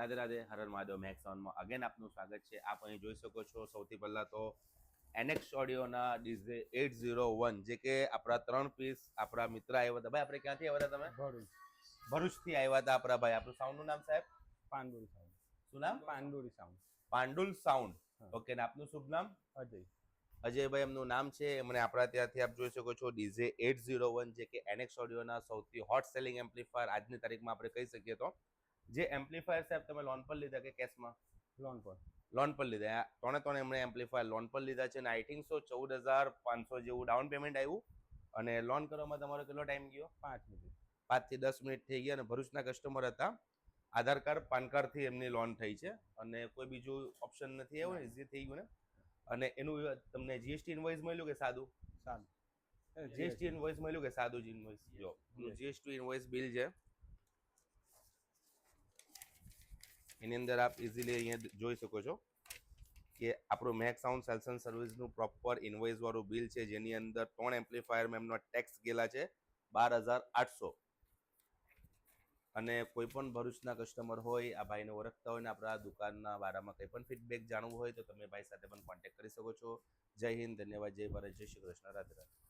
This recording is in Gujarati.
રાધે રાધે, હર હર મહાદેવ. મેક સાઉન્ડમાં અગેન આપનું સ્વાગત છે. આપ અહીં જોઈ શકો છો સૌથી પહેલાં તો એનેક્સ ઓડિયોના ડીઝે 801 જે કે આપણા 3 પીસ આપણા મિત્ર આવ્યા હતા. ભાઈ આપણે ક્યાંથી આવ્યા હતા? તમે ભરૂચથી આવ્યા હતા આપણા ભાઈ. આપણું સાઉન્ડનું નામ સાહેબ? પાંડુલ સાઉન્ડ. શું નામ? પાંડુલ સાઉન્ડ. પાંડુલ સાઉન્ડ. ઓકે. ને આપનું શુભ નામ? અજય. અજયભાઈ એમનું નામ છે. મને આપણા ત્યાંથી આપ જોઈ શકો છો ડીઝે 801 જે કે એનેક્સ ઓડિયોના સૌથી હોટ સેલિંગ એમ્પ્લીફાયર આજની તારીખમાં આપણે કહી શકીએ તો. જે એમ્પ્લીફાયર સાહેબ તમે લોન પર લીધા કે કેશમાં? લોન પર. લોન પર લીધા. ત્રણે એમણે એમ્પ્લીફાયર લોન પર લીધા છે અને આઈ થિંક સો 14,500 જેવું ડાઉન પેમેન્ટ આવ્યું. અને લોન કરવામાં તમારો કેટલો ટાઈમ ગયો? 5 મિનિટ. 5 થી 10 મિનિટ થઈ ગયા. અને ભરૂચના કસ્ટમર હતા. આધાર કાર્ડ પાન કાર્ડથી એમની લોન થઈ છે અને કોઈ બીજું ઓપ્શન નથી આવ્યું ને? ઇઝી થઈ ગયું ને? અને એનું તમને જીએસટી ઇનવોઇસ મળ્યું કે સાદું? સારું. જીએસટી ઇનવોઇસ મળ્યું કે સાદું જ ઇનવોઇસ? જો જીએસટી ઇનવોઇસ બિલ છે. એની અંદર આપ ઇઝીલી અહીંયા જોઈ શકો છો કે આપણું મેક સાઉન્ડ સેલ્સ એન્ડ સર્વિસનું પ્રોપર ઇનવોઇસ વાળું બિલ છે જેની અંદર 3 એમ્પ્લીફાયરમાં એમનો ટેક્સ ગયેલા છે 12,800. અને કોઈ પણ ભરૂચના કસ્ટમર હોય, આ ભાઈને ઓળખતા હોય ને આપણા દુકાનના બારામાં કંઈ પણ ફીડબેક જાણવું હોય તો તમે ભાઈ સાથે પણ કોન્ટેક્ટ કરી શકો છો. જય હિન્દ, ધન્યવાદ, જય ભારત, જય શ્રી કૃષ્ણ, રાધે રાધે.